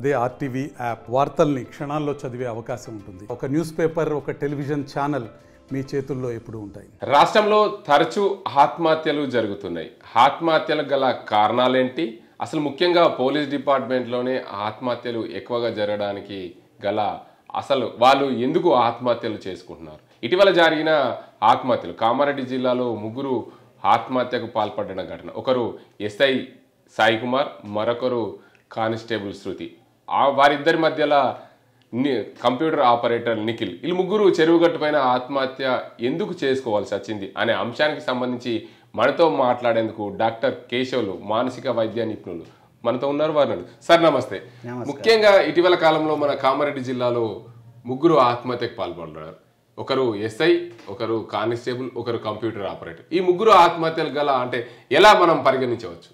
అదే RTV app వార్తల్ని క్షణాల్లో చదివే అవకాశం ఉంటుంది. ఒక న్యూస్ పేపర్, ఒక టెలివిజన్ ఛానల్ మీ చేతుల్లో ఎప్పుడూ ఉంటాయి. రాష్ట్రంలో తరచూ ఆత్మహత్యలు జరుగుతున్నాయి. ఆత్మహత్యలకు గల కారణాలేంటి? అసలు ముఖ్యంగా పోలీస్ డిపార్ట్మెంట్లోనే ఆత్మహత్యలు ఎక్కువగా జరగడానికి గల అసలు వాళ్ళు ఎందుకు ఆత్మహత్యలు చేసుకుంటున్నారు? ఇటీవల జరిగిన ఆత్మహత్యలు కామారెడ్డి జిల్లాలో ముగ్గురు ఆత్మహత్యకు పాల్పడిన ఘటన. ఒకరు ఎస్ఐ సాయి కుమార్, మరొకరు కానిస్టేబుల్ శృతి. వారిద్దరి మధ్యలో కంప్యూటర్ ఆపరేటర్ నిఖిల్, వీళ్ళు ముగ్గురు చెరువుగట్టుపైన ఆత్మహత్య ఎందుకు చేసుకోవాల్సి వచ్చింది అనే అంశానికి సంబంధించి మనతో మాట్లాడేందుకు డాక్టర్ కేశవులు, మానసిక వైద్య నిపుణులు మనతో ఉన్నారు. వారు సార్ నమస్తే. ముఖ్యంగా ఇటీవల కాలంలో మన కామారెడ్డి జిల్లాలో ముగ్గురు ఆత్మహత్యకు పాల్పడ్డారు. ఒకరు ఎస్ఐ, ఒకరు కానిస్టేబుల్, ఒకరు కంప్యూటర్ ఆపరేటర్. ఈ ముగ్గురు ఆత్మహత్యలు గల అంటే ఎలా మనం పరిగణించవచ్చు?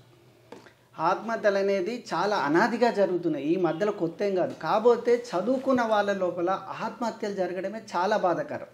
ఆత్మహత్యలు అనేది చాలా అనాదిగా జరుగుతున్నాయి. ఈ మధ్యలో కొత్త ఏం కాదు. కాకపోతే చదువుకున్న వాళ్ళ లోపల ఆత్మహత్యలు జరగడమే చాలా బాధాకరం.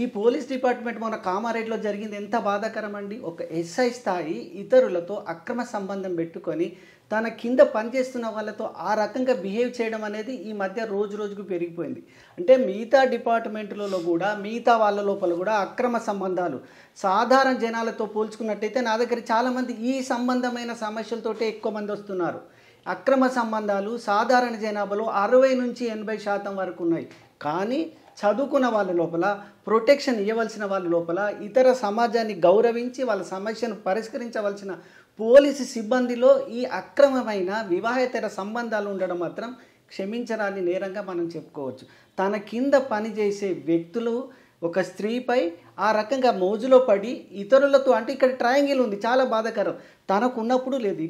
ఈ పోలీస్ డిపార్ట్మెంట్ మన కామారెడ్డిలో జరిగింది ఎంత బాధాకరం అండి. ఒక ఎస్ఐ స్థాయి ఇతరులతో అక్రమ సంబంధం పెట్టుకొని తన కింద పనిచేస్తున్న వాళ్ళతో ఆ రకంగా బిహేవ్ చేయడం అనేది ఈ మధ్య రోజు రోజుకు పెరిగిపోయింది. అంటే మిగతా డిపార్ట్మెంట్లలో కూడా మిగతా వాళ్ళ లోపల కూడా అక్రమ సంబంధాలు సాధారణ జనాలతో పోల్చుకున్నట్టయితే నా దగ్గర చాలామంది ఈ సంబంధమైన సమస్యలతోటే ఎక్కువ మంది వస్తున్నారు. అక్రమ సంబంధాలు సాధారణ జనాభాలో 60 నుంచి 80% వరకు ఉన్నాయి. కానీ చదువుకున్న వాళ్ళ లోపల, ప్రొటెక్షన్ ఇవ్వవలసిన వాళ్ళ లోపల, ఇతర సమాజాన్ని గౌరవించి వాళ్ళ సమస్యను పరిష్కరించవలసిన పోలీసు సిబ్బందిలో ఈ అక్రమమైన వివాహేతర సంబంధాలు ఉండడం మాత్రం క్షమించరాని నేరంగా మనం చెప్పుకోవచ్చు. తన కింద పనిచేసే వ్యక్తులు ఒక స్త్రీపై ఆ రకంగా మోజులో పడి ఇతరులతో, అంటే ఇక్కడ ట్రయాంగిల్ ఉంది, చాలా బాధాకరం. తనకున్నప్పుడు లేదు,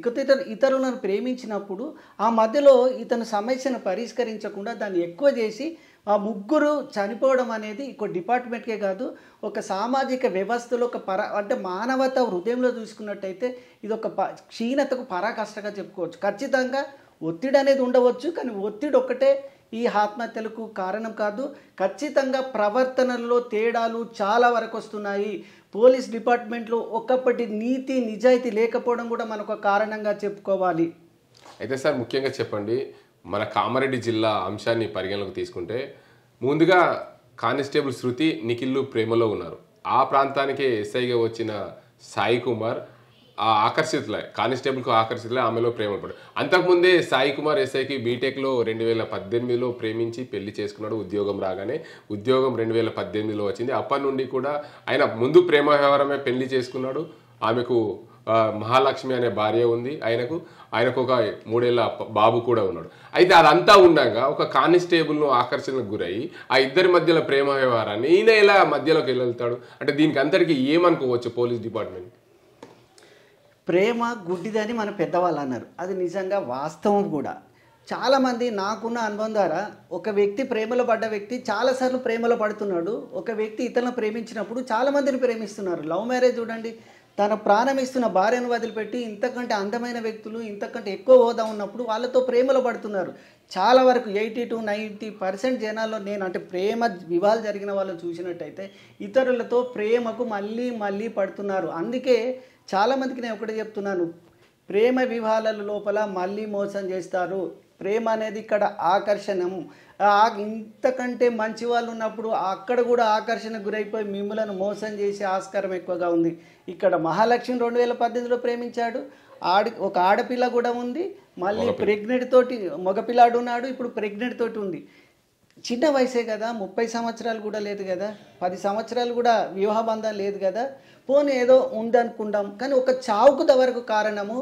ఇతరులను ప్రేమించినప్పుడు ఆ మధ్యలో ఇతను సమస్యను పరిష్కరించకుండా దాన్ని ఎక్కువ చేసి ఆ ముగ్గురు చనిపోవడం అనేది ఒక డిపార్ట్మెంట్కే కాదు, ఒక సామాజిక వ్యవస్థలో ఒక అంటే మానవత హృదయంలో చూసుకున్నట్టయితే ఇది ఒక క్షీణతకు పరాకాష్ఠగా చెప్పుకోవచ్చు. ఖచ్చితంగా ఒత్తిడి అనేది ఉండవచ్చు, కానీ ఒత్తిడి ఒక్కటే ఈ ఆత్మహత్యలకు కారణం కాదు. ఖచ్చితంగా ప్రవర్తనలో తేడాలు చాలా వరకు వస్తున్నాయి. పోలీస్ డిపార్ట్మెంట్లో ఒకప్పటి నీతి నిజాయితీ లేకపోవడం కూడా మనకు కారణంగా చెప్పుకోవాలి. అయితే సార్ ముఖ్యంగా చెప్పండి, మన కామారెడ్డి జిల్లా అంశాన్ని పరిగణలోకి తీసుకుంటే ముందుగా కానిస్టేబుల్ శృతి, నిఖిల్ ప్రేమలో ఉన్నారు. ఆ ప్రాంతానికే ఎస్ఐగా వచ్చిన సాయి కుమార్ కానిస్టేబుల్కు ఆకర్షితులై ఆమెలో ప్రేమ పడ్డాడు. అంతకుముందే సాయి కుమార్ ఎస్ఐకి బీటెక్లో 2018లో ప్రేమించి పెళ్లి చేసుకున్నాడు. ఉద్యోగం రాగానే ఉద్యోగం 2018లో వచ్చింది. అప్పటి నుండి కూడా ఆయన ముందు ప్రేమ వ్యవహారమే పెళ్లి చేసుకున్నాడు. ఆమెకు మహాలక్ష్మి అనే భార్య ఉంది. ఆయనకు ఒక 3 ఏళ్ల బాబు కూడా ఉన్నాడు. అయితే అదంతా ఉండగా ఒక కానిస్టేబుల్ను ఆకర్షణకు గురయ్యి ఆ ఇద్దరి మధ్యలో ప్రేమ వ్యవహారాన్ని ఈయన ఎలా మధ్యలోకి వెళ్తాడు? అంటే దీనికి అంతటికీ ఏమనుకోవచ్చు పోలీస్ డిపార్ట్మెంట్? ప్రేమ గుడ్డిదని మన పెద్దవాళ్ళు అన్నారు. అది నిజంగా వాస్తవం కూడా. చాలామంది నాకున్న అనుభవం ద్వారా ఒక వ్యక్తి ప్రేమలో పడ్డ వ్యక్తి చాలాసార్లు ప్రేమలో పడుతున్నాడు. ఒక వ్యక్తి ఇతరులను ప్రేమించినప్పుడు చాలామందిని ప్రేమిస్తున్నారు. లవ్ మ్యారేజ్ చూడండి, తన ప్రాణం ఇస్తున్న భార్యను వదిలిపెట్టి ఇంతకంటే అందమైన వ్యక్తులు, ఇంతకంటే ఎక్కువ హోదా ఉన్నప్పుడు వాళ్ళతో ప్రేమలో పడుతున్నారు. చాలా వరకు 80 to 90% జనాల్లో నేను అంటే ప్రేమ వివాహాలు జరిగిన వాళ్ళని చూసినట్టయితే ఇతరులతో ప్రేమకు మళ్ళీ పడుతున్నారు. అందుకే చాలామందికి నేను ఒకటే చెప్తున్నాను, ప్రేమ వివాహాల లోపల మళ్ళీ మోసం చేస్తారు. ప్రేమ అనేది ఇక్కడ ఆకర్షణం. ఇంతకంటే మంచి వాళ్ళు ఉన్నప్పుడు అక్కడ కూడా ఆకర్షణకు గురైపోయి మిమ్మల్ని మోసం చేసే ఆస్కారం ఎక్కువగా ఉంది. ఇక్కడ మహాలక్ష్మి 2018లో ప్రేమించాడు. ఒక ఆడపిల్ల కూడా ఉంది. మళ్ళీ ప్రెగ్నెంట్ తోటి మగపిల్లాడు ఉన్నాడు. ఇప్పుడు ప్రెగ్నెంట్ తోటి ఉంది. చిన్న వయసే కదా, 30 సంవత్సరాలు కూడా లేదు కదా, 10 సంవత్సరాలు కూడా వివాహ బంధం లేదు కదా, పోనీ ఏదో ఉందనుకుంటాం. కానీ ఒక చావుకు వరకు కారణము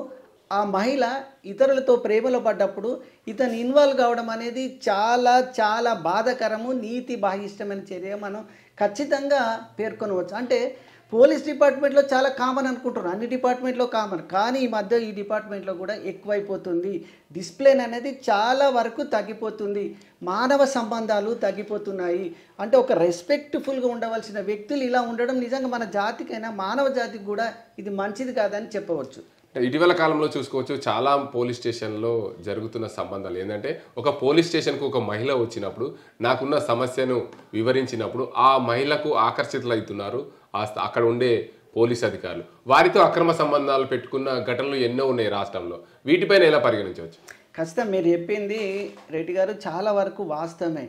ఆ మహిళ ఇతరులతో ప్రేమలో పడ్డప్పుడు ఇతను ఇన్వాల్వ్ కావడం అనేది చాలా చాలా బాధాకరము, నీతి బాహిష్టమైన చర్య మనం ఖచ్చితంగా పేర్కొనవచ్చు. అంటే పోలీస్ డిపార్ట్మెంట్లో చాలా కామన్ అనుకుంటున్నారు, అన్ని డిపార్ట్మెంట్లో కామన్, కానీ ఈ మధ్య ఈ డిపార్ట్మెంట్లో కూడా ఎక్కువైపోతుంది. డిసిప్లిన్ అనేది చాలా వరకు తగ్గిపోతుంది. మానవ సంబంధాలు తగ్గిపోతున్నాయి. అంటే ఒక రెస్పెక్ట్ఫుల్గా ఉండవలసిన వ్యక్తులు ఇలా ఉండడం నిజంగా మన జాతికైనా మానవ జాతికి కూడా ఇది మంచిది కాదని చెప్పవచ్చు. ఇటీవల కాలంలో చూసుకోవచ్చు, చాలా పోలీస్ స్టేషన్లో జరుగుతున్న సంబంధాలు ఏంటంటే, ఒక పోలీస్ స్టేషన్కు ఒక మహిళ వచ్చినప్పుడు నాకున్న సమస్యను వివరించినప్పుడు ఆ మహిళకు ఆకర్షితులవుతున్నారు అక్కడ ఉండే పోలీస్ అధికారులు. వారితో అక్రమ సంబంధాలు పెట్టుకున్న ఘటనలు ఎన్నో ఉన్నాయి రాష్ట్రంలో. వీటిపైన ఎలా పరిగణించవచ్చు? ఖచ్చితంగా మీరు చెప్పింది రెడ్డి గారు చాలా వరకు వాస్తవమే.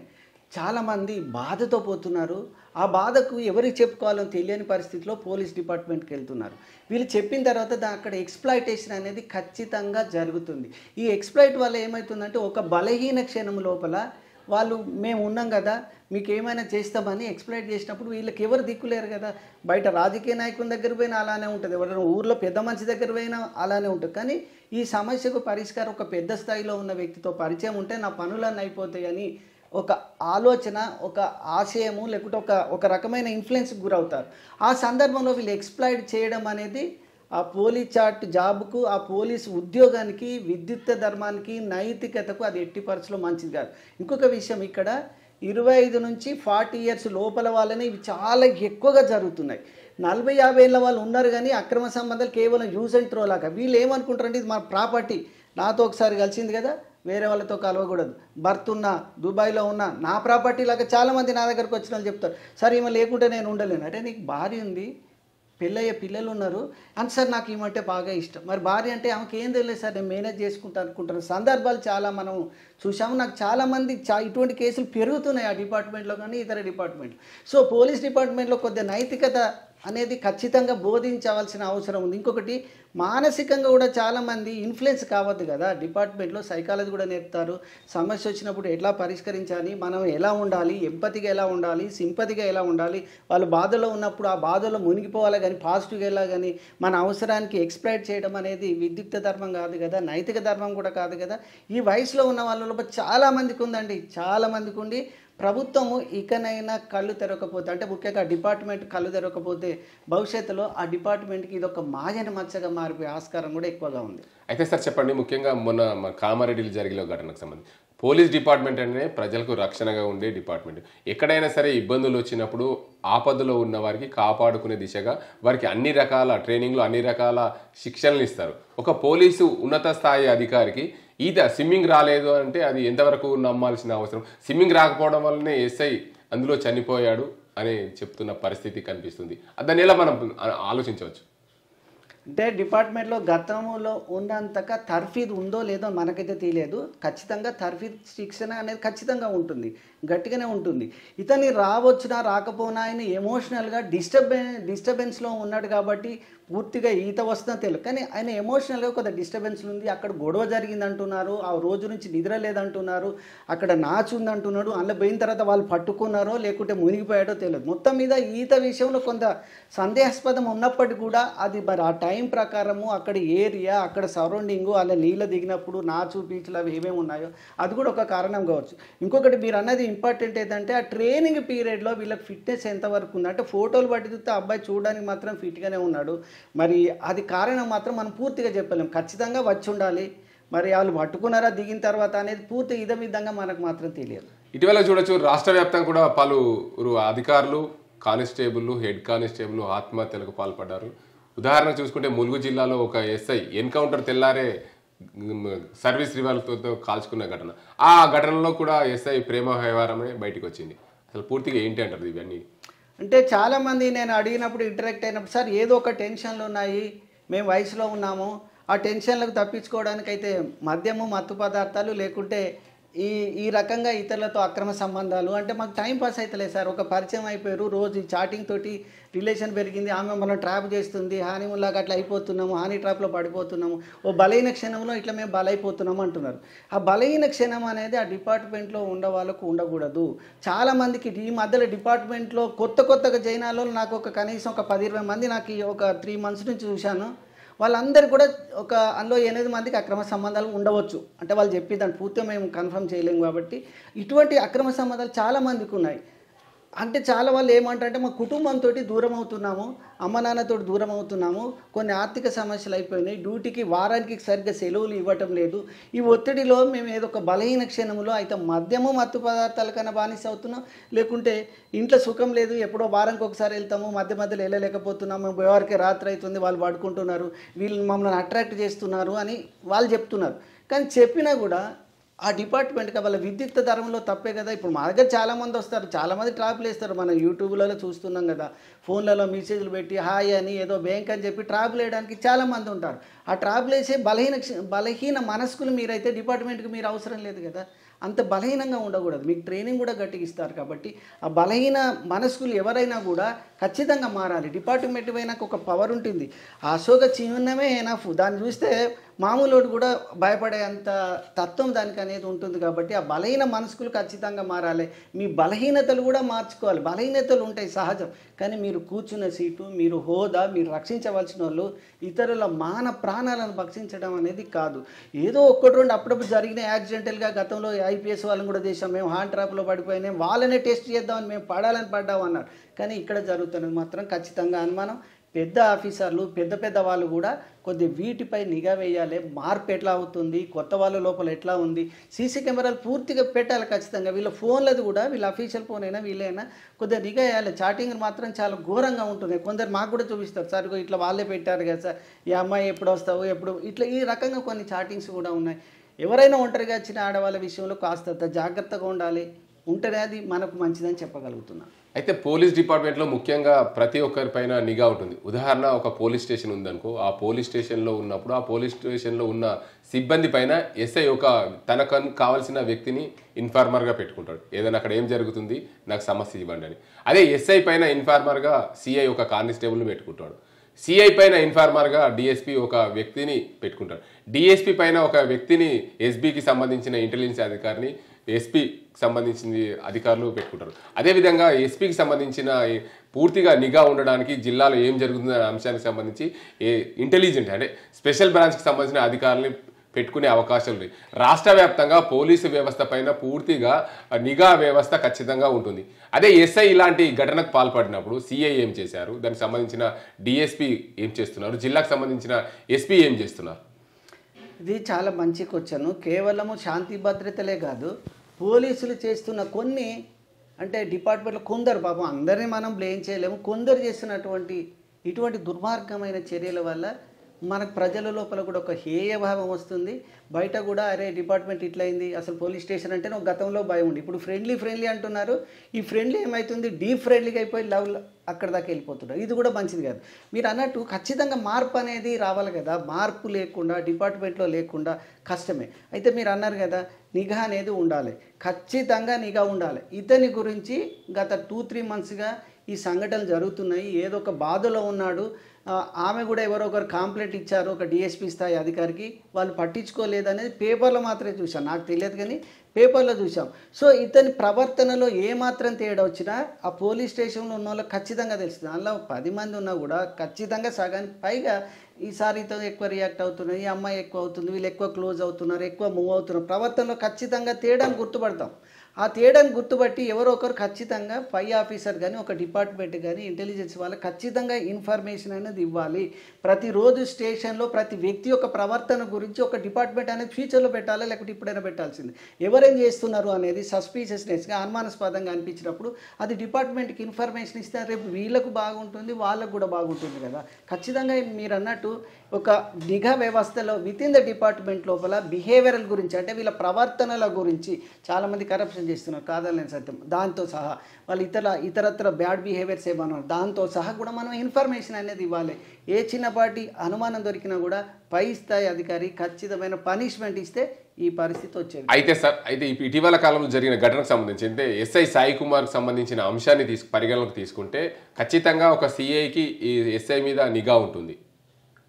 చాలామంది బాధతో పోతున్నారు. ఆ బాధకు ఎవరికి చెప్పుకోవాలో తెలియని పరిస్థితిలో పోలీస్ డిపార్ట్మెంట్కి వెళ్తున్నారు. వీళ్ళు చెప్పిన తర్వాత అక్కడ ఎక్స్‌ప్లాయిటేషన్ అనేది ఖచ్చితంగా జరుగుతుంది. ఈ ఎక్స్‌ప్లాయిట్ వల్ల ఏమవుతుందంటే ఒక బలహీన క్షణం లోపల వాళ్ళు మేము ఉన్నాం కదా, మీకు ఏమైనా చేస్తామని ఎక్స్‌ప్లాయిట్ చేసినప్పుడు వీళ్ళకి ఎవరు దిక్కులేరు కదా. బయట రాజకీయ నాయకుని దగ్గర పోయినా అలానే ఉంటుంది, ఎవరైనా ఊర్లో పెద్ద మనిషి దగ్గర పోయినా అలానే ఉంటుంది. కానీ ఈ సమస్యకు పరిష్కారం ఒక పెద్ద స్థాయిలో ఉన్న వ్యక్తితో పరిచయం ఉంటే నా పనులన్నీ అయిపోతాయని ఒక ఆలోచన, ఒక ఆశయము, లేకుంటే ఒక రకమైన ఇన్ఫ్లుయెన్స్కి గురవుతారు. ఆ సందర్భంలో వీళ్ళు ఎక్స్‌ప్లాయిట్ చేయడం అనేది ఆ పోలీస్ చాట్ జాబ్కు, ఆ పోలీస్ ఉద్యోగానికి, విద్యుత్ ధర్మానికి, నైతికతకు అది ఎట్టి పరిస్థితుల్లో మంచిది కాదు. ఇంకొక విషయం, ఇక్కడ 25 నుంచి 40 ఇయర్స్ లోపల వాళ్ళని ఇవి చాలా ఎక్కువగా జరుగుతున్నాయి. 40-50 ఏళ్ళ వాళ్ళు ఉన్నారు కానీ అక్రమ సంబంధాలు కేవలం యూజ్ అండ్ త్రో లాగా. వీళ్ళు ఏమనుకుంటారంటే ఇది మా ప్రాపర్టీ, నాతో ఒకసారి కలిసింది కదా, వేరే వాళ్ళతో కలవకూడదు, భర్త ఉన్నా దుబాయ్లో ఉన్నా నా ప్రాపర్టీ లాగా చాలామంది నా దగ్గరకు వచ్చిన వాళ్ళు చెప్తారు. సార్ ఈమె లేకుంటే నేను ఉండలేను. అంటే నీకు భార్య ఉంది, పెళ్ళయ్యే పిల్లలు ఉన్నారు అని, సార్ నాకు ఈమంటే బాగా ఇష్టం. మరి భార్య అంటే ఆమెకి ఏం తెలియదు సార్, నేను మేనేజ్ చేసుకుంటా అనుకుంటాను. సందర్భాలు చాలా మనం చూసాము. నాకు చాలామంది ఇటువంటి కేసులు పెరుగుతున్నాయి ఆ డిపార్ట్మెంట్లో కానీ ఇతర డిపార్ట్మెంట్లో. సో పోలీస్ డిపార్ట్మెంట్లో కొద్దిగా నైతికత అనేది ఖచ్చితంగా బోధించవలసిన అవసరం ఉంది. ఇంకొకటి, మానసికంగా కూడా చాలామంది ఇన్ఫ్లుయెన్స్ కావద్దు కదా. డిపార్ట్మెంట్లో సైకాలజీ కూడా నేర్పుతారు. సమస్య వచ్చినప్పుడు ఎట్లా పరిష్కరించాలి, మనం ఎలా ఉండాలి, ఎంపతిగా ఎలా ఉండాలి, సింపతిగా ఎలా ఉండాలి, వాళ్ళు బాధలో ఉన్నప్పుడు ఆ బాధలో మునిగిపోవాలి కానీ పాజిటివ్గా ఎలా కానీ మన అవసరానికి ఎక్స్‌ప్లాయిట్ చేయడం అనేది విద్యుత్ ధర్మం కాదు కదా, నైతిక ధర్మం కూడా కాదు కదా. ఈ వయసులో ఉన్న వాళ్ళలో చాలామందికి ఉందండి, చాలామందికి ఉండి ప్రభుత్వము ఇకనైనా కళ్ళు తెరవకపోతే, అంటే ముఖ్యంగా డిపార్ట్మెంట్ కళ్ళు తెరవకపోతే భవిష్యత్తులో ఆ డిపార్ట్మెంట్కి ఇది ఒక మాయని మచ్చగా మారిపోయే ఆస్కారం కూడా ఎక్కువగా ఉంది. అయితే సార్ చెప్పండి, ముఖ్యంగా మొన్న కామారెడ్డిలో జరిగిన ఘటనకు సంబంధించి పోలీస్ డిపార్ట్మెంట్ అంటే ప్రజలకు రక్షణగా ఉండే డిపార్ట్మెంట్. ఎక్కడైనా సరే ఇబ్బందులు వచ్చినప్పుడు ఆపదలో ఉన్న వారికి కాపాడుకునే దిశగా వారికి అన్ని రకాల ట్రైనింగ్లు, అన్ని రకాల శిక్షణలు ఇస్తారు. ఒక పోలీసు ఉన్నత స్థాయి అధికారికి స్విమ్మింగ్ రాలేదు అంటే అది ఎంతవరకు నమ్మాల్సిన అవసరం? స్విమ్మింగ్ రాకపోవడం వల్లనే ఎస్ఐ అందులో చనిపోయాడు అని చెప్తున్న పరిస్థితి కనిపిస్తుంది. దాన్ని ఎలా మనం ఆలోచించవచ్చు? అంటే డిపార్ట్మెంట్లో గతంలో ఉన్నంతగా తర్ఫీదు ఉందో లేదో మనకైతే తెలియదు. ఖచ్చితంగా తర్ఫీదు శిక్షణ అనేది ఖచ్చితంగా ఉంటుంది, గట్టిగానే ఉంటుంది. ఇతన్ని రావచ్చునా రాకపోనా ఆయన ఎమోషనల్గా డిస్టర్బెన్స్లో ఉన్నాడు కాబట్టి పూర్తిగా ఈత వస్తుందో తెలియదు. కానీ ఆయన ఎమోషనల్గా కొంత డిస్టర్బెన్స్ ఉంది. అక్కడ గొడవ జరిగింది అంటున్నారు, ఆ రోజు నుంచి నిద్ర లేదంటున్నారు, అక్కడ నాచు ఉంది అంటున్నాడు. అందులో పోయిన తర్వాత వాళ్ళు పట్టుకున్నారో లేకుంటే మునిగిపోయాడో తెలియదు. మొత్తం మీద ఈత విషయంలో కొంత సందేహాస్పదం ఉన్నప్పటికీ కూడా అది మరి ఆ టైం ప్రకారము అక్కడ ఏరియా, అక్కడ సరౌండింగు, అలా నీళ్ళ దిగినప్పుడు నాచు పీచులు అవి ఏమేమి ఉన్నాయో అది కూడా ఒక కారణం కావచ్చు. ఇంకొకటి మీరు అన్నది ఇంపార్టెంట్ ఏంటంటే ఆ ట్రైనింగ్ పీరియడ్లో వీళ్ళకి ఫిట్నెస్ ఎంతవరకు ఉంది. అంటే ఫోటోలు పట్టి చూస్తే అబ్బాయి చూడడానికి మాత్రం ఫిట్గానే ఉన్నాడు, మరి అది కారణం మాత్రం మనం పూర్తిగా చెప్పలేం. ఖచ్చితంగా వచ్చి ఉండాలి, మరి వాళ్ళు పట్టుకున్నారా దిగిన తర్వాత అనేది పూర్తి విధంగా మనకు మాత్రం తెలియదు. ఇటీవల చూడొచ్చు, రాష్ట్ర వ్యాప్తంగా కూడా పలువురు అధికారులు, కానిస్టేబుల్, హెడ్ కానిస్టేబుల్ ఆత్మహత్యలకు పాల్పడ్డారు. ఉదాహరణ చూసుకుంటే ములుగు జిల్లాలో ఒక ఎస్ఐ ఎన్కౌంటర్ తెల్లారే సర్వీస్ రివాల్వర్తో కాల్చుకున్న ఘటన. ఆ ఘటనలో కూడా ఎస్ఐ ప్రేమ వ్యవహారమే బయటకు వచ్చింది. అసలు పూర్తిగా ఏంటి అంటారు ఇవన్నీ? అంటే చాలామంది నేను అడిగినప్పుడు ఇంటరాక్ట్ అయినప్పుడు, సార్ ఏదో ఒక టెన్షన్లు ఉన్నాయి, మేము వయసులో ఉన్నాము, ఆ టెన్షన్లకు తప్పించుకోవడానికి అయితే మద్యము, మత్తు పదార్థాలు, లేకుంటే ఈ రకంగా ఇతరులతో అక్రమ సంబంధాలు, అంటే మాకు టైం పాస్ అవుతలేదు సార్. ఒక పరిచయం అయిపోయారు, రోజు చాటింగ్ తోటి రిలేషన్ పెరిగింది, ఆమె మనం ట్రాప్ చేస్తుంది, హానీముల్లాగా అట్లా అయిపోతున్నాము, హానీ ట్రాప్లో పడిపోతున్నాము, ఓ బలహీన క్షణంలో ఇట్లా మేము బలైపోతున్నాము అంటున్నారు. ఆ బలహీన క్షణం అనేది ఆ డిపార్ట్మెంట్లో ఉండే వాళ్ళకు ఉండకూడదు. చాలామందికి ఈ మధ్యలో డిపార్ట్మెంట్లో కొత్తగా జైనాలో నాకు కనీసం ఒక 10-20 మంది నాకు ఒక 3 months నుంచి చూశాను. వాళ్ళందరూ కూడా అందులో 8 మందికి అక్రమ సంబంధాలు ఉండవచ్చు. అంటే వాళ్ళు చెప్పేదాన్ని పూర్తిగా మేము కన్ఫర్మ్ చేయలేము కాబట్టి ఇటువంటి అక్రమ సంబంధాలు చాలామందికి ఉన్నాయి. అంటే చాలా వాళ్ళు ఏమంటారంటే మా కుటుంబంతో దూరం అవుతున్నాము, అమ్మ నాన్నతో దూరం అవుతున్నాము, కొన్ని ఆర్థిక సమస్యలు అయిపోయినాయి, డ్యూటీకి వారానికి సరిగ్గా సెలవులు ఇవ్వటం లేదు, ఈ ఒత్తిడిలో మేము ఏదో ఒక బలహీన క్షణంలో అయితే మద్యము, మత్తు పదార్థాల కన్నా బానిస అవుతున్నాం, లేకుంటే ఇంట్లో సుఖం లేదు, ఎప్పుడో వారానికి ఒకసారి వెళ్తాము, మధ్యలో వెళ్ళలేకపోతున్నాము, ఎవరికి రాత్రి అవుతుంది, వాళ్ళు పడుకుంటున్నారు, వీళ్ళు మమ్మల్ని అట్రాక్ట్ చేస్తున్నారు అని వాళ్ళు చెప్తున్నారు. కానీ చెప్పినా కూడా ఆ డిపార్ట్మెంట్కి వాళ్ళ విద్యుత్ ధరంలో తప్పే కదా. ఇప్పుడు మా దగ్గర చాలామంది వస్తారు, చాలామంది ట్రాప్లు వేస్తారు, మనం యూట్యూబ్లలో చూస్తున్నాం కదా, ఫోన్లలో మెసేజ్లు పెట్టి హాయ్ అని ఏదో బ్యాంక్ అని చెప్పి ట్రాప్లు వేయడానికి చాలామంది ఉంటారు. ఆ ట్రాప్లు వేసే బలహీన మనస్కులు మీరైతే డిపార్ట్మెంట్కి మీరు అవసరం లేదు కదా. అంత బలహీనంగా ఉండకూడదు, మీకు ట్రైనింగ్ కూడా గట్టిగా ఇస్తారు. కాబట్టి ఆ బలహీన మనస్కులు ఎవరైనా కూడా ఖచ్చితంగా మారాలి. డిపార్ట్మెంట్ పోయినాక ఒక పవర్ ఉంటుంది, ఆ అశోక చిహ్నమే ఎనఫ్. దాన్ని చూస్తే మామూలుడు కూడా భయపడే అంత తత్వం దానికి అనేది ఉంటుంది. కాబట్టి ఆ బలహీన మనస్కులు ఖచ్చితంగా మారాలి. మీ బలహీనతలు కూడా మార్చుకోవాలి. బలహీనతలు ఉంటాయి సహజం, కానీ మీరు కూర్చున్న సీటు, మీరు హోదా, మీరు రక్షించవలసిన వాళ్ళు ఇతరుల మాన ప్రాణాలను భక్షించడం అనేది కాదు. ఏదో ఒక్కటి రెండు అప్పుడప్పుడు జరిగిన యాక్సిడెంటల్గా గతంలో ఐపీఎస్ వాళ్ళని కూడా చేసాం, మేము హార్ట్ ట్రాప్లో పడిపోయినాం, వాళ్ళనే టెస్ట్ చేద్దామని మేము పడాలని పడ్డాం అన్నారు. కానీ ఇక్కడ జరుగుతున్నది మాత్రం ఖచ్చితంగా అనుమానం. పెద్ద ఆఫీసర్లు, పెద్ద పెద్ద వాళ్ళు కూడా కొద్దిగా వీటిపై నిఘా వేయాలి. మార్పు ఎట్లా అవుతుంది, కొత్త వాళ్ళ లోపల ఎట్లా ఉంది, సీసీ కెమెరాలు పూర్తిగా పెట్టాలి ఖచ్చితంగా. వీళ్ళ ఫోన్లది కూడా, వీళ్ళ అఫీషియల్ ఫోన్ అయినా వీళ్ళైనా కొద్దిగా నిఘా వేయాలి. చాటింగ్ మాత్రం చాలా ఘోరంగా ఉంటుంది. కొందరు మాకు కూడా చూపిస్తారు, సార్ ఇట్లా వాళ్ళే పెట్టారు కదా సార్, ఈ అమ్మాయి ఎప్పుడు వస్తావు ఎప్పుడు, ఇట్లా ఈ రకంగా కొన్ని చాటింగ్స్ కూడా ఉన్నాయి. ఎవరైనా ఒంటరిగా వచ్చిన ఆడవాళ్ళ విషయంలో కాస్త జాగ్రత్తగా ఉండాలి, ఉంటేనే అది మనకు మంచిదని చెప్పగలుగుతున్నాను. అయితే పోలీస్ డిపార్ట్మెంట్లో ముఖ్యంగా ప్రతి ఒక్కరిపైన నిఘా ఉంటుంది. ఉదాహరణ, ఒక పోలీస్ స్టేషన్ ఉందనుకో, ఆ పోలీస్ స్టేషన్లో ఉన్నప్పుడు ఆ పోలీస్ స్టేషన్లో ఉన్న సిబ్బంది పైన ఎస్ఐ తనకు కావాల్సిన వ్యక్తిని ఇన్ఫార్మర్గా పెట్టుకుంటాడు. ఏదైనా అక్కడ ఏం జరుగుతుంది, నాకు సమస్య ఇవ్వండి అని. అదే ఎస్ఐ పైన ఇన్ఫార్మర్గా సిఐ ఒక కానిస్టేబుల్ని పెట్టుకుంటాడు. సిఐ పైన ఇన్ఫార్మర్గా డిఎస్పీ ఒక వ్యక్తిని పెట్టుకుంటాడు. డిఎస్పీ పైన ఒక వ్యక్తిని ఎస్బీకి సంబంధించిన ఇంటెలిజెన్స్ అధికారిని, ఎస్పీకి సంబంధించిన అధికారులు పెట్టుకుంటారు. అదేవిధంగా ఎస్పీకి సంబంధించిన పూర్తిగా నిఘా ఉండడానికి జిల్లాలో ఏం జరుగుతుందనే అంశానికి సంబంధించి ఇంటెలిజెంట్ అంటే స్పెషల్ బ్రాంచ్కి సంబంధించిన అధికారులని పెట్టుకునే అవకాశం ఉంది. రాష్ట్ర వ్యాప్తంగా పోలీసు వ్యవస్థ పైన పూర్తిగా నిఘా వ్యవస్థ ఖచ్చితంగా ఉంటుంది. అదే ఎస్ఐ ఇలాంటి ఘటనకు పాల్పడినప్పుడు సిఐ ఏం చేశారు, దానికి సంబంధించిన డిఎస్పీ ఏం చేస్తున్నారు, జిల్లాకు సంబంధించిన ఎస్పీ ఏం చేస్తున్నారు? ఇది చాలా మంచి క్వశ్చన్. కేవలము శాంతి భద్రతలే కాదు, పోలీసులు చేస్తున్న కొన్ని అంటే డిపార్ట్మెంట్లో కొందరు, పాపం అందరినీ మనం బ్లేమ్ చేయలేము, కొందరు చేస్తున్నటువంటి ఇటువంటి దుర్మార్గమైన చర్యల వల్ల మనకు ప్రజల లోపల కూడా ఒక హేయభావం వస్తుంది. బయట కూడా అరే డిపార్ట్మెంట్ ఇట్లయింది, అసలు పోలీస్ స్టేషన్ అంటే ఒక గతంలో భయం ఉంది, ఇప్పుడు ఫ్రెండ్లీ అంటున్నారు. ఈ ఫ్రెండ్లీ ఏమవుతుంది, డీప్ ఫ్రెండ్లీగా అయిపోయి లవ్ అక్కడ దాకా వెళ్ళిపోతున్నారు. ఇది కూడా మంచిది కాదు. మీరు అన్నట్టు ఖచ్చితంగా మార్పు అనేది రావాలి కదా. మార్పు లేకుండా డిపార్ట్మెంట్లో లేకుండా కష్టమే. అయితే మీరు అన్నారు కదా నిఘా అనేది ఉండాలి, ఖచ్చితంగా నిఘా ఉండాలి. ఇతని గురించి గత 2-3 monthsగా ఈ సంఘటనలు జరుగుతున్నాయి. ఏదో ఒక బాధలో ఉన్నాడు, ఆమె కూడా ఎవరో ఒకరు కంప్లైంట్ ఇచ్చారు ఒక డిఎస్పీ స్థాయి అధికారికి, వాళ్ళు పట్టించుకోలేదనేది పేపర్లో మాత్రమే చూసాం, నాకు తెలియదు కానీ పేపర్లో చూసాం. సో ఇతని ప్రవర్తనలో ఏమాత్రం తేడా వచ్చినా ఆ పోలీస్ స్టేషన్లో ఉన్న వాళ్ళకి ఖచ్చితంగా తెలుస్తుంది. అందులో 10 మంది ఉన్నా కూడా ఖచ్చితంగా సగానికి పైగా ఈసారి ఇతను ఎక్కువ రియాక్ట్ అవుతున్నారు, ఈ అమ్మాయి ఎక్కువ అవుతుంది, వీళ్ళు ఎక్కువ క్లోజ్ అవుతున్నారు, ఎక్కువ మూవ్ అవుతున్నారు, ప్రవర్తనలో ఖచ్చితంగా తేడాను గుర్తుపడతాం. ఆ తేడాను గుర్తుపట్టి ఎవరో ఒకరు ఖచ్చితంగా పై ఆఫీసర్ కానీ ఒక డిపార్ట్మెంట్ కానీ ఇంటెలిజెన్స్ వాళ్ళకి ఖచ్చితంగా ఇన్ఫర్మేషన్ అనేది ఇవ్వాలి. ప్రతిరోజు స్టేషన్లో ప్రతి వ్యక్తి యొక్క ప్రవర్తన గురించి ఒక డిపార్ట్మెంట్ అనేది ఫ్యూచర్లో పెట్టాలి, లేకపోతే ఇప్పుడైనా పెట్టాల్సింది. ఎవరేం చేస్తున్నారు అనేది సస్పీషియస్నెస్గా అనుమానాస్పదంగా అనిపించినప్పుడు అది డిపార్ట్మెంట్కి ఇన్ఫర్మేషన్ ఇస్తే రేపు వీళ్ళకు బాగుంటుంది, వాళ్ళకు కూడా బాగుంటుంది కదా. ఖచ్చితంగా మీరు అన్నట్టు ఒక నిఘా వ్యవస్థలో విత్ ఇన్ ద డిపార్ట్మెంట్ లోపల బిహేవియరల్ గురించి అంటే వీళ్ళ ప్రవర్తనల గురించి చాలామంది కరప్షన్ చేస్తున్నారు, కాదలేని సత్యం. దాంతో సహా వాళ్ళు ఇతరత్ర బ్యాడ్ బిహేవియర్స్ ఏమన్నారు, దాంతో సహా కూడా మనం ఇన్ఫర్మేషన్ అనేది ఇవ్వాలి. ఏ చిన్నపాటి అనుమానం దొరికినా కూడా పై స్థాయి అధికారి ఖచ్చితమైన పనిష్మెంట్ ఇస్తే ఈ పరిస్థితి వచ్చేది. అయితే సార్, అయితే ఇటీవల కాలంలో జరిగిన ఘటనకు సంబంధించి అంటే ఎస్ఐ సాయి కుమార్కి సంబంధించిన అంశాన్ని పరిగణలోకి తీసుకుంటే ఖచ్చితంగా ఒక సిఐకి ఈ ఎస్ఐ మీద నిఘా ఉంటుంది.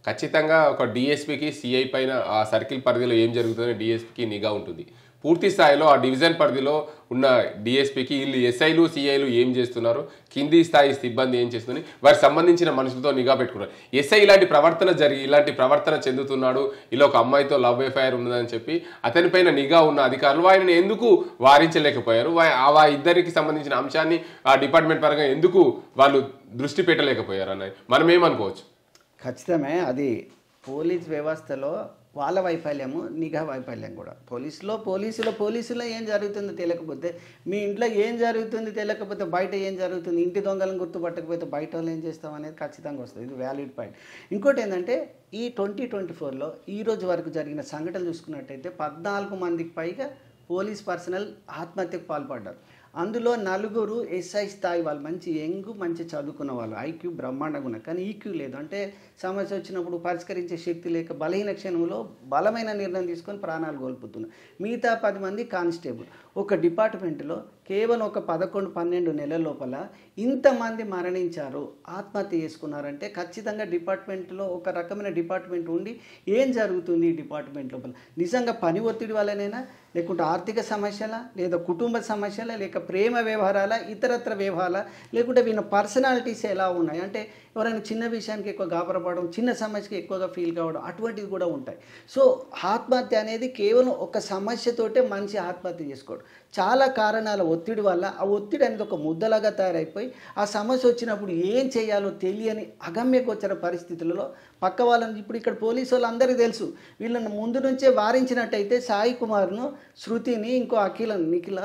ఖచ్చితంగా ఒక డిఎస్పీకి సిఐ పైన ఆ సర్కిల్ పరిధిలో ఏం జరుగుతుందో డిఎస్పీకి నిఘా ఉంటుంది. పూర్తి స్థాయిలో ఆ డివిజన్ పరిధిలో ఉన్న డిఎస్పీకి వీళ్ళు ఎస్ఐలు సిఐలు ఏం చేస్తున్నారు, కింది స్థాయి సిబ్బంది ఏం చేస్తుంది, వారికి సంబంధించిన మనుషులతో నిఘా పెట్టుకున్నారు. ఎస్ఐ ఇలాంటి ప్రవర్తన చెందుతున్నాడు, ఇలా ఒక అమ్మాయితో లవ్ ఎఫ్ఐఆర్ ఉన్నదని చెప్పి అతనిపైన నిఘా ఉన్న అధికారులు ఆయనను ఎందుకు వారించలేకపోయారు, ఆ ఇద్దరికి సంబంధించిన అంశాన్ని ఆ డిపార్ట్మెంట్ పరంగా ఎందుకు వాళ్ళు దృష్టి పెట్టలేకపోయారు అన్నది మనం ఏమనుకోవచ్చు? ఖచ్చితమే అది పోలీస్ వ్యవస్థలో వాళ్ళ వైఫల్యము, నిఘా వైఫల్యం కూడా. పోలీసులో ఏం జరుగుతుందో తెలియకపోతే, మీ ఇంట్లో ఏం జరుగుతుంది తెలియకపోతే బయట ఏం జరుగుతుంది, ఇంటి దొంగలను గుర్తుపట్టకపోతే బయట వాళ్ళు ఏం చేస్తాం అనేది ఖచ్చితంగా వస్తుంది. ఇది వ్యాలిడ్ పాయింట్. ఇంకోటి ఏంటంటే ఈ 2024లో ఈ రోజు వరకు జరిగిన సంఘటనలు చూసుకున్నట్టయితే 14 మందికి పైగా పోలీస్ పర్సనల్ ఆత్మహత్యకు పాల్పడ్డారు. అందులో 4 ఎస్ఐ స్థాయి వాళ్ళు, మంచి మంచి చదువుకున్న వాళ్ళు, ఐక్యూ బ్రహ్మాండంగా ఉన్నారు, కానీ ఈక్యూ లేదు. అంటే సమస్య వచ్చినప్పుడు పరిష్కరించే శక్తి లేక బలహీన క్షణంలో బలమైన నిర్ణయం తీసుకొని ప్రాణాలు కోల్పోతున్నారు. మిగతా 10 మంది కానిస్టేబుల్. ఒక డిపార్ట్మెంట్లో కేవలం ఒక 11-12 నెలల లోపల ఇంతమంది మరణించారు, ఆత్మహత్య చేసుకున్నారంటే ఖచ్చితంగా డిపార్ట్మెంట్లో ఒక రకమైన డిపార్ట్మెంట్ ఉండి ఏం జరుగుతుంది ఈ డిపార్ట్మెంట్ లోపల? నిజంగా పని ఒత్తిడి వల్లనేనా, లేకుంటే ఆర్థిక సమస్యల, లేదా కుటుంబ సమస్యల, లేక ప్రేమ వ్యవహారాల, ఇతరత్ర వ్యవహారాల, లేకుంటే వీళ్ళ పర్సనాలిటీస్ ఎలా ఉన్నాయి అంటే ఎవరైనా చిన్న విషయానికి ఎక్కువ గాబరపడడం, చిన్న సమస్యకి ఎక్కువగా ఫీల్ కావడం, అటువంటివి కూడా ఉంటాయి. సో ఆత్మహత్య అనేది కేవలం ఒక సమస్యతోటే మనిషి ఆత్మహత్య చేసుకోవడం. చాలా కారణాల ఒత్తిడి వల్ల ఆ ఒత్తిడి అనేది ఒక ముద్దలాగా తయారైపోయి ఆ సమస్య వచ్చినప్పుడు ఏం చేయాలో తెలియని అగమ్యగోచర పరిస్థితులలో పక్క వాళ్ళని, ఇప్పుడు ఇక్కడ పోలీసు వాళ్ళు అందరికీ తెలుసు, వీళ్ళని ముందు నుంచే వారించినట్టయితే సాయి కుమార్ను, శృతిని, ఇంకో నిఖిల్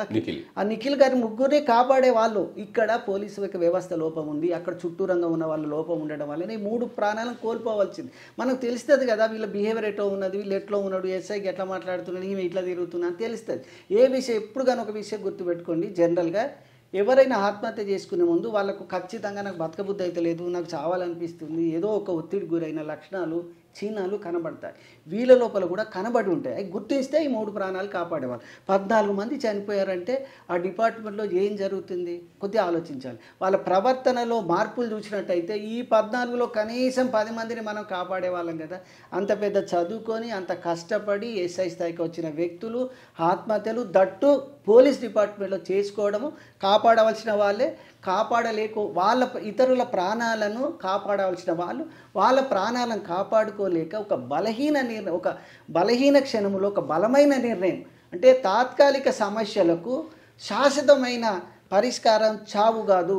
ఆ నిఖిల్ గారి ముగ్గురిని కాపాడే వాళ్ళు. ఇక్కడ పోలీసు వ్యవస్థ లోపం ఉంది, అక్కడ చుట్టూరంగా ఉన్న వాళ్ళు లోపం ఉండడం వల్లనే 3 ప్రాణాలను కోల్పోవాల్సింది. మనకు తెలుస్తుంది కదా వీళ్ళ బిహేవియర్ ఎట్లా ఉన్నది, వీళ్ళు ఎట్లా ఉన్నాడు, ఎస్ఐకి ఎట్లా మాట్లాడుతున్నాడు, ఈమె ఇట్లా తిరుగుతున్నా అని తెలుస్తుంది. ఏ విషయం ఎప్పుడు కానీ ఒక విషయం గుర్తుపెట్టుకోండి, జనరల్గా ఎవరైనా ఆత్మహత్య చేసుకునే ముందు వాళ్ళకు ఖచ్చితంగా నాకు బతకబుద్ధి అయితే లేదు, నాకు చావాలనిపిస్తుంది, ఏదో ఒక ఒత్తిడి గురైన లక్షణాలు, చిహ్నాలు కనబడతాయి. వీళ్ళ లోపల కూడా కనబడి ఉంటాయి. అవి గుర్తిస్తే ఈ 3 ప్రాణాలు కాపాడేవాళ్ళు. 14 మంది చనిపోయారంటే ఆ డిపార్ట్మెంట్లో ఏం జరుగుతుంది కొద్దిగా ఆలోచించాలి. వాళ్ళ ప్రవర్తనలో మార్పులు చూసినట్టయితే ఈ 14లో కనీసం 10 మందిని మనం కాపాడేవాళ్ళం కదా. అంత పెద్ద చదువుకొని అంత కష్టపడి ఎస్ఐ స్థాయికి వచ్చిన వ్యక్తులు ఆత్మహత్యలు, దట్టు పోలీస్ డిపార్ట్మెంట్లో చేసుకోవడము, కాపాడవలసిన వాళ్ళే వాళ్ళ ఇతరుల ప్రాణాలను కాపాడవలసిన వాళ్ళు వాళ్ళ ప్రాణాలను కాపాడుకోలేక ఒక బలహీన క్షణంలో ఒక బలమైన నిర్ణయం, అంటే తాత్కాలిక సమస్యలకు శాశ్వతమైన పరిష్కారం చావు కాదు,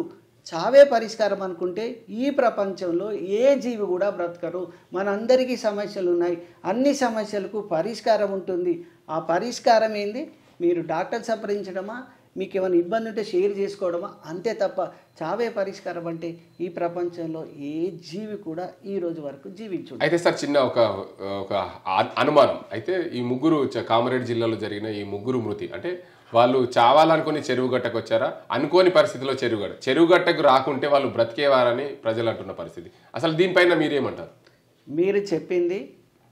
చావే పరిష్కారం అనుకుంటే ఈ ప్రపంచంలో ఏ జీవి కూడా బ్రతకరు. మనందరికీ సమస్యలు ఉన్నాయి, అన్ని సమస్యలకు పరిష్కారం ఉంటుంది. ఆ పరిష్కారం ఏంది? మీరు డాక్టర్ సంప్రదించడమా, మీకు ఏమైనా ఇబ్బంది ఉంటే షేర్ చేసుకోవడమా, అంతే తప్ప చావే పరిష్కారం అంటే ఈ ప్రపంచంలో ఏ జీవి కూడా ఈ రోజు వరకు జీవించు. అయితే సార్ చిన్న ఒక అనుమానం, అయితే ఈ ముగ్గురు కామారెడ్డి జిల్లాలో జరిగిన ఈ ముగ్గురు మృతి అంటే వాళ్ళు చావాలనుకుని చెరువుగట్టకు వచ్చారా, అనుకోని పరిస్థితిలో చెరువుగట్టకు రాకుంటే వాళ్ళు బ్రతికేవారని ప్రజలు అంటున్న పరిస్థితి. అసలు దీనిపైన మీరేమంటారు? మీరు చెప్పింది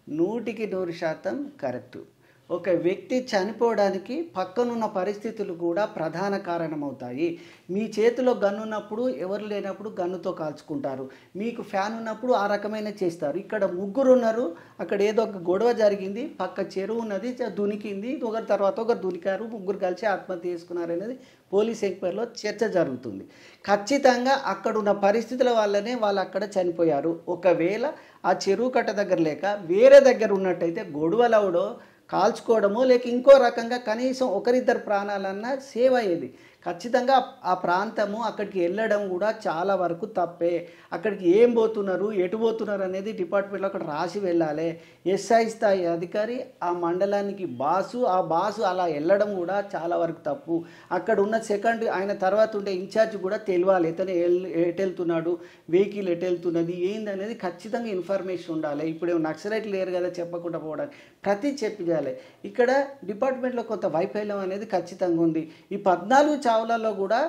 100% కరెక్టు. ఒక వ్యక్తి చనిపోవడానికి పక్కనున్న పరిస్థితులు కూడా ప్రధాన కారణమవుతాయి. మీ చేతిలో గన్ను ఉన్నప్పుడు, ఎవరు లేనప్పుడు గన్నుతో కాల్చుకుంటారు. మీకు ఫ్యాన్ ఉన్నప్పుడు ఆ రకమైన చేస్తారు. ఇక్కడ ముగ్గురు ఉన్నారు, అక్కడ ఏదో ఒక గొడవ జరిగింది, పక్క చెరువు ఉన్నది, దునికింది, ఒకరి తర్వాత ఒకరు దునికారు, ముగ్గురు కలిసి ఆత్మహత్య చేసుకున్నారు అనేది పోలీస్ ఎంక్వైరీలో చర్చ జరుగుతుంది. ఖచ్చితంగా అక్కడున్న పరిస్థితుల వల్లనే వాళ్ళు అక్కడ చనిపోయారు. ఒకవేళ ఆ చెరువు కట్ట దగ్గర లేక వేరే దగ్గర ఉన్నట్టయితే గొడవలవడో, కాల్చుకోవడమో, లేక ఇంకో రకంగా కనీసం ఒకరిద్దరు ప్రాణాలన్నా సేవ్ అయ్యేది. ఖచ్చితంగా ఆ ప్రాంతము అక్కడికి వెళ్ళడం కూడా చాలా వరకు తప్పే. అక్కడికి ఏం పోతున్నారు, ఎటు పోతున్నారు అనేది డిపార్ట్మెంట్లో అక్కడ రాసి వెళ్ళాలి. ఎస్ఐ స్థాయి అధికారి ఆ మండలానికి బాసు, ఆ బాసు అలా వెళ్ళడం కూడా చాలా వరకు తప్పు. అక్కడ ఉన్న సెకండ్ ఆయన తర్వాత ఉండే ఇన్ఛార్జ్ కూడా తెలియాలి, ఇతను ఎటు వెళ్తున్నాడు, వెహికల్ ఎటు వెళ్తున్నది ఏంది అనేది ఖచ్చితంగా ఇన్ఫర్మేషన్ ఉండాలి. ఇప్పుడు నక్సలైట్ లేరు కదా చెప్పకుండా పోవడానికి, ప్రతి చెప్పి చేయాలి. ఇక్కడ డిపార్ట్మెంట్లో కొంత వైఫల్యం అనేది ఖచ్చితంగా ఉంది. ఈ 14 చావులలో కూడా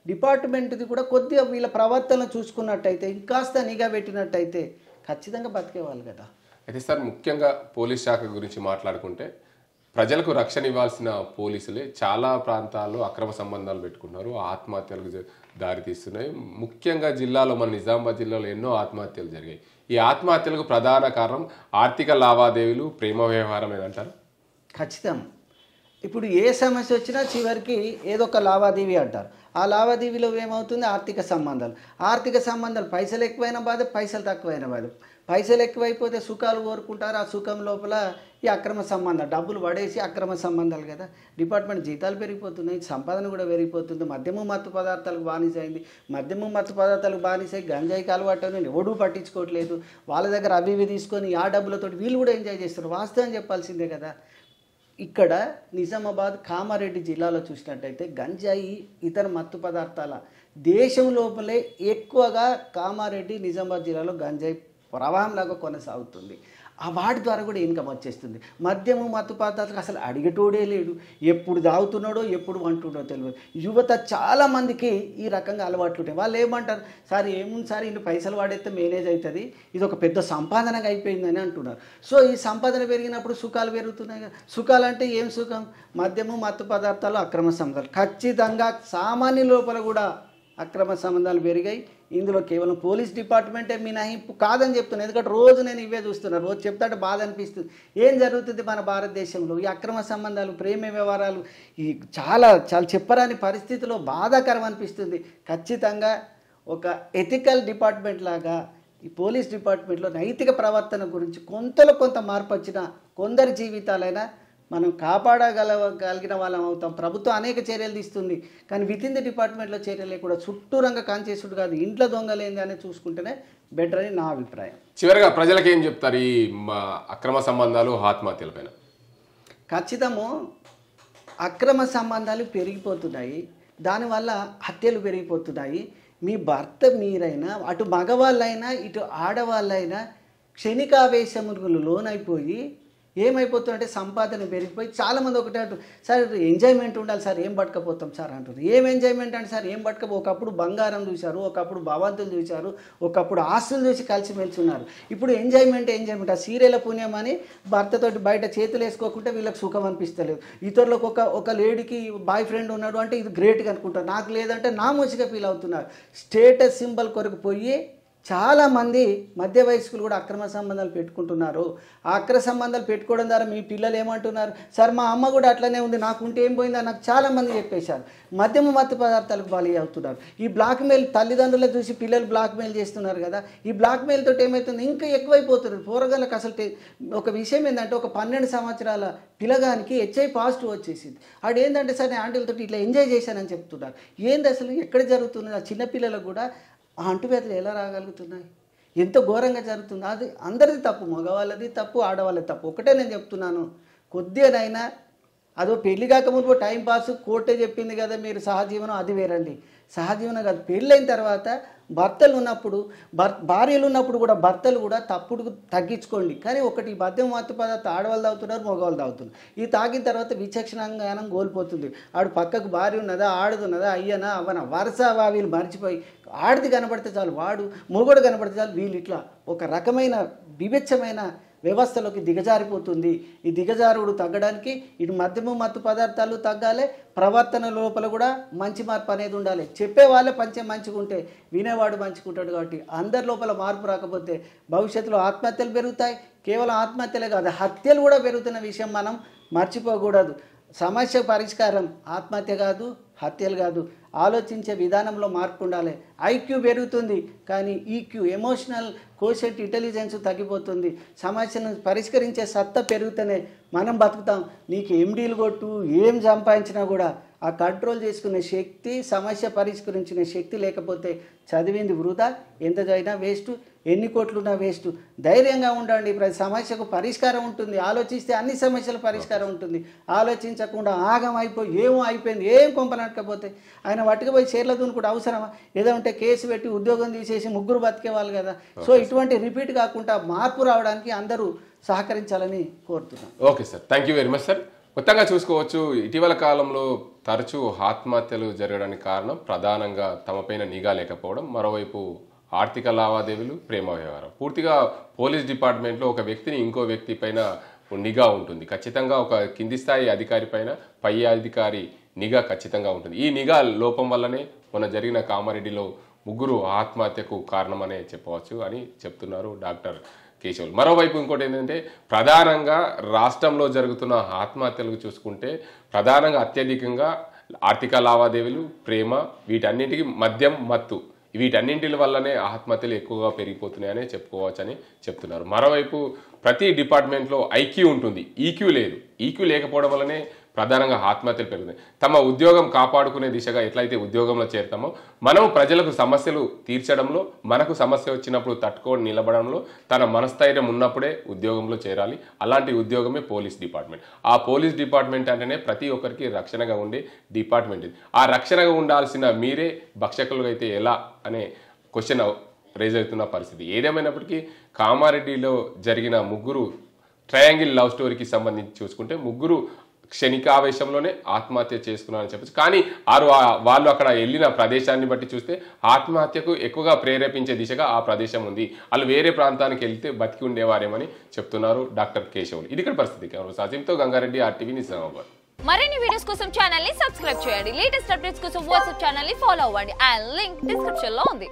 డిపార్ట్మెంట్ది కూడా కొద్దిగా వీళ్ళ ప్రవర్తన చూసుకున్నట్టయితే, ఇంకాస్త నిఘా పెట్టినట్టయితే ఖచ్చితంగా బతికేవాళ్ళు కదా. అయితే సార్ ముఖ్యంగా పోలీస్ శాఖ గురించి మాట్లాడుకుంటే ప్రజలకు రక్షణ ఇవ్వాల్సిన పోలీసులే చాలా ప్రాంతాల్లో అక్రమ సంబంధాలు పెట్టుకున్నారు, ఆత్మహత్యలకు దారితీస్తున్నాయి. ముఖ్యంగా జిల్లాలో మన నిజామాబాద్ జిల్లాలో ఎన్నో ఆత్మహత్యలు జరిగాయి. ఈ ఆత్మహత్యలకు ప్రధాన కారణం ఆర్థిక లావాదేవీలు, ప్రేమ వ్యవహారం ఏదంటారు? ఖచ్చితం. ఇప్పుడు ఏ సమస్య వచ్చినా చివరికి ఏదో ఒక లావాదేవీ అంటారు. ఆ లావాదేవీలో ఏమవుతుంది? ఆర్థిక సంబంధాలు పైసలు ఎక్కువైన బాధ, పైసలు తక్కువైన బాధ. పైసలు ఎక్కువైపోతే సుఖాలు కోరుకుంటారు, ఆ సుఖం లోపల ఈ అక్రమ సంబంధాలు, డబ్బులు పడేసి అక్రమ సంబంధాలు కదా. డిపార్ట్మెంట్ జీతాలు పెరిగిపోతున్నాయి, సంపాదన కూడా పెరిగిపోతుంది, మద్యము మత్తు పదార్థాలకు బానిస అయింది, మద్యము మత్తు పదార్థాలకు బానిస అయి గంజాయికి అలవాటు ఎవడూ పట్టించుకోవట్లేదు. వాళ్ళ దగ్గర అవి ఇవి తీసుకొని ఆ డబ్బులతో వీళ్ళు కూడా ఎంజాయ్ చేస్తారు. వాస్తవం చెప్పాల్సిందే కదా. ఇక్కడ నిజామాబాద్ కామారెడ్డి జిల్లాలో చూసినట్టయితే గంజాయి ఇతర మత్తు పదార్థాల దేశం లోపలే ఎక్కువగా కామారెడ్డి నిజామాబాద్ జిల్లాలో గంజాయి ప్రవాహంలాగా కొనసాగుతుంది. ఆ వాటి ద్వారా కూడా ఇన్కమ్ వచ్చేస్తుంది. మద్యము మత్తు పదార్థాలకు అసలు అడిగేటోడే లేడు, ఎప్పుడు తాగుతున్నాడో ఎప్పుడు అంటున్నాడో తెలియదు. యువత చాలామందికి ఈ రకంగా అలవాట్లు ఉంటాయి. వాళ్ళు ఏమంటారు, సార్ ఏముంది సార్ ఇన్ని పైసలు వాడేస్తే మేనేజ్ అవుతుంది, ఇది ఒక పెద్ద సంపాదనగా అయిపోయిందని అంటున్నారు. సో ఈ సంపాదన పెరిగినప్పుడు సుఖాలు పెరుగుతున్నాయి కదా. సుఖాలు అంటే ఏం సుఖం? మద్యము మత్తు పదార్థాలు అక్రమ సంబంధాలు. ఖచ్చితంగా సామాన్య లోపల కూడా అక్రమ సంబంధాలు పెరిగాయి. ఇందులో కేవలం పోలీస్ డిపార్ట్మెంటే మినహాయింపు కాదని చెప్తున్నాను. ఎందుకంటే రోజు నేను ఇవే చూస్తున్నాను, రోజు చెప్తాంటే బాధ అనిపిస్తుంది. ఏం జరుగుతుంది మన భారతదేశంలో? ఈ అక్రమ సంబంధాలు, ప్రేమ వ్యవహారాలు, ఈ చాలా చాలా చెప్పరాని పరిస్థితిలో బాధాకరం అనిపిస్తుంది. ఖచ్చితంగా ఒక ఎథికల్ డిపార్ట్మెంట్ లాగా ఈ పోలీస్ డిపార్ట్మెంట్లో నైతిక ప్రవర్తన గురించి కొంతలో కొంత మార్పు వచ్చినా కొందరి జీవితాలైనా మనం కాపాడగలిగిన వాళ్ళం అవుతాం. ప్రభుత్వం అనేక చర్యలు తీస్తుంది, కానీ విత్ ఇన్ ది డిపార్ట్మెంట్లో చర్యలు కూడా చుట్టూరంగా కాంచేసుడు కాదు, ఇంట్లో దొంగలేంది అని చూసుకుంటేనే బెటర్ అని నా అభిప్రాయం. చివరిగా ప్రజలకు ఏం చెప్తారు ఈ అక్రమ సంబంధాలు ఆత్మహత్యలపైన? ఖచ్చితము అక్రమ సంబంధాలు పెరిగిపోతున్నాయి, దానివల్ల హత్యలు పెరిగిపోతున్నాయి. మీ భర్త మీరైనా, అటు మగవాళ్ళైనా ఇటు ఆడవాళ్ళైనా క్షణికావేశములకు లోనైపోయి ఏమైపోతుందంటే సంపాదన పెరిగిపోయి చాలామంది ఒకటే అంటారు, సార్ ఎంజాయ్మెంట్ ఉండాలి సార్, ఏం పట్టుకపోతాం సార్ అంటారు. ఏం ఎంజాయ్మెంట్ అంటే సార్ ఏం పట్టుకపో, ఒకప్పుడు బంగారం చూశారు, ఒకప్పుడు భవంతులు చూశారు, ఒకప్పుడు ఆస్తులు చూసి కలిసిమెలిసి ఉన్నారు. ఇప్పుడు ఎంజాయ్మెంట్ ఆ సీరియల్ పుణ్యం అని భర్తతోటి బయట చేతులు వేసుకోకుంటే వీళ్ళకి సుఖం అనిపిస్తలేదు. ఇతరులకు ఒక లేడీకి బాయ్ ఫ్రెండ్ ఉన్నాడు అంటే ఇది గ్రేట్గా అనుకుంటారు, నాకు లేదంటే నా మూసిగా ఫీల్ అవుతున్నారు. స్టేటస్ సింబల్ కొరకు పోయి చాలామంది మధ్య వయస్కులు కూడా అక్రమ సంబంధాలు పెట్టుకుంటున్నారు. ఆ అక్రమ సంబంధాలు పెట్టుకోవడం ద్వారా మీ పిల్లలు ఏమంటున్నారు, సార్ మా అమ్మ కూడా అట్లనే ఉంది, నాకు ఉంటే ఏం పోయిందా నాకు చాలామంది చెప్పేశారు. మద్యము మత్తు పదార్థాలకు బలి అవుతున్నారు. ఈ బ్లాక్మెయిల్ తల్లిదండ్రులకు చూసి పిల్లలు బ్లాక్మెయిల్ చేస్తున్నారు కదా. ఈ బ్లాక్మెయిల్ తోటి ఏమవుతుంది, ఇంకా ఎక్కువైపోతున్నారు. పోరగాళ్ళకి అసలు ఒక విషయం ఏంటంటే, ఒక 12 సంవత్సరాల పిల్లగానికి HIV పాజిటివ్ వచ్చేసింది. ఆడు ఏంటంటే సార్ నేను ఆంటీలతో ఇట్లా ఎంజాయ్ చేశానని చెప్తున్నారు. ఏంది అసలు ఎక్కడ జరుగుతుంది? ఆ చిన్నపిల్లలకు కూడా ఆ అంటువ్యాధులు ఎలా రాగలుగుతున్నాయి? ఎంత ఘోరంగా జరుగుతుంది. అది అందరిది తప్పు, మగవాళ్ళది తప్పు, ఆడవాళ్ళది తప్పు. ఒకటే నేను చెప్తున్నాను, కొద్దిగానైనా అదో పెళ్లి కాకముందు టైంపాస్ కోర్టే చెప్పింది కదా మీరు సహజీవనం, అది వేరండి. సహజీవనం కాదు, పెళ్ళైన తర్వాత భర్తలు ఉన్నప్పుడు భార్యలు ఉన్నప్పుడు కూడా భర్తలు కూడా తప్పుడు తగ్గించుకోండి. కానీ ఒకటి మద్యం మత్తు పదార్థం ఆడవాళ్ళు తాగుతున్నారు, మగవాళ్ళు తాగుతున్నారు. ఈ తాగిన తర్వాత విచక్షణ జ్ఞానం కోల్పోతుంది. ఆడు పక్కకు భార్య ఉన్నదా, ఆడుతున్నదా, అయ్యనా అవనా వరుస వీళ్ళు మర్చిపోయి ఆడిది కనబడితే చాలు, వాడు మొగోడు కనబడితే చాలు, వీళ్ళు ఇట్లా ఒక రకమైన వివచ్చమైన వ్యవస్థలోకి దిగజారిపోతుంది. ఈ దిగజారుడు తగ్గడానికి ఇటు మద్యము మత్తు పదార్థాలు తగ్గాలి, ప్రవర్తన లోపల కూడా మంచి మార్పు అనేది ఉండాలి. చెప్పేవాళ్ళే పంచే మంచిగా ఉంటే వినేవాడు మంచిగుంటాడు. కాబట్టి అందరి లోపల మార్పు రాకపోతే భవిష్యత్తులో ఆత్మహత్యలు పెరుగుతాయి. కేవలం ఆత్మహత్యలే కాదు, హత్యలు కూడా పెరుగుతున్న విషయం మనం మర్చిపోకూడదు. సమస్య పరిష్కారం ఆత్మహత్య కాదు, హత్యలు కాదు, ఆలోచించే విధానంలో మార్పు ఉండాలి. IQ పెరుగుతుంది, కానీ EQ ఎమోషనల్ కోషెంట్ ఇంటెలిజెన్స్ తగ్గిపోతుంది. సమస్యను పరిష్కరించే సత్తా పెరుగుతూనే మనం బతుకుతాం. నీకు MDలు కొట్టు, ఏం సంపాదించినా కూడా ఆ కంట్రోల్ చేసుకునే శక్తి, సమస్య పరిష్కరించిన శక్తి లేకపోతే చదివింది వృధా, ఎంత చదివినా వేస్ట్, ఎన్ని కోట్లున్నా వేస్ట్. ధైర్యంగా ఉండండి, ప్రతి సమస్యకు పరిష్కారం ఉంటుంది. ఆలోచిస్తే అన్ని సమస్యల పరిష్కారం ఉంటుంది. ఆలోచించకుండా ఆగం అయిపోయి ఏమో అయిపోయింది, ఏం కొంపనట్టకపోతే ఆయన పట్టుకుపోయి చీరల దున్నుకుంటే అవసరమా? ఏదో ఉంటే కేసు పెట్టి ఉద్యోగం తీసేసి ముగ్గురు బతికేవాళ్ళు కదా. సో ఇటువంటి రిపీట్ కాకుండా మార్పు రావడానికి అందరూ సహకరించాలని కోరుతున్నాను. Okay sir, thank you very much sir. మొత్తంగా చూసుకోవచ్చు, ఇటీవల కాలంలో తరచూ ఆత్మహత్యలు జరగడానికి కారణం ప్రధానంగా తమపైన నిఘా లేకపోవడం, మరోవైపు ఆర్థిక లావాదేవీలు, ప్రేమ వ్యవహారం. పూర్తిగా పోలీస్ డిపార్ట్మెంట్లో ఒక వ్యక్తిని ఇంకో వ్యక్తి పైన నిఘా ఉంటుంది. ఖచ్చితంగా ఒక కింది స్థాయి అధికారి పైన పై అధికారి నిఘా ఖచ్చితంగా ఉంటుంది. ఈ నిఘా లోపం వల్లనే మొన్న జరిగిన కామారెడ్డిలో ముగ్గురు ఆత్మహత్యకు కారణమనే చెప్పవచ్చు అని చెప్తున్నారు డాక్టర్ కేశవులు. మరోవైపు ఇంకోటి ఏంటంటే, ప్రధానంగా రాష్ట్రంలో జరుగుతున్న ఆత్మహత్యలకు చూసుకుంటే ప్రధానంగా అత్యధికంగా ఆర్థిక లావాదేవీలు, ప్రేమ, వీటన్నిటికీ మద్యం మత్తు వీటన్నింటి వల్లనే ఆత్మహత్యలు ఎక్కువగా పెరిగిపోతున్నాయని చెప్పుకోవచ్చని చెప్తున్నారు. మరోవైపు ప్రతి డిపార్ట్మెంట్లో ఐక్యూ ఉంటుంది, ఈక్యూ లేదు. ఈక్యూ లేకపోవడం వల్లనే ప్రధానంగా ఆత్మహత్యలు పెరుగుతాయి. తమ ఉద్యోగం కాపాడుకునే దిశగా ఎట్లయితే ఉద్యోగంలో చేరుతామో మనం ప్రజలకు సమస్యలు తీర్చడంలో, మనకు సమస్య వచ్చినప్పుడు తట్టుకొని నిలబడంలో తన మనస్థైర్యం ఉన్నప్పుడే ఉద్యోగంలో చేరాలి. అలాంటి ఉద్యోగమే పోలీస్ డిపార్ట్మెంట్. ఆ పోలీస్ డిపార్ట్మెంట్ అంటేనే ప్రతి ఒక్కరికి రక్షణగా ఉండే డిపార్ట్మెంట్ ఇది. ఆ రక్షణగా ఉండాల్సిన మీరే భక్షకులుగా అయితే ఎలా అనే క్వశ్చన్ రేజ్ అవుతున్న పరిస్థితి. ఏదేమైనప్పటికీ కామారెడ్డిలో జరిగిన ముగ్గురు ట్రయాంగిల్ లవ్ స్టోరీకి సంబంధించి చూసుకుంటే ముగ్గురు క్షణికావేశంలోనే ఆత్మహత్య చేసుకున్నారని చెప్పచ్చు. కానీ వాళ్ళు అక్కడ వెళ్ళిన ప్రదేశాన్ని బట్టి చూస్తే ఆత్మహత్యకు ఎక్కువగా ప్రేరేపించే దిశగా ఆ ప్రదేశం ఉంది. వాళ్ళు వేరే ప్రాంతానికి వెళ్తే బతికి ఉండేవారేమని చెప్తున్నారు డాక్టర్ కేశవులు. ఇది ఇక్కడ పరిస్థితి. సజింతో గంగారెడ్డి, RTV, నిజామాబాద్. మరిన్ని వీడియోస్ కోసం ఛానల్ ని సబ్స్క్రైబ్ చేయండి. లేటెస్ట్ అప్డేట్స్ కోసం వాట్సాప్ ఛానల్ ని ఫాలో అవ్వండి. ఆ లింక్ డిస్క్రిప్షన్ లో ఉంది.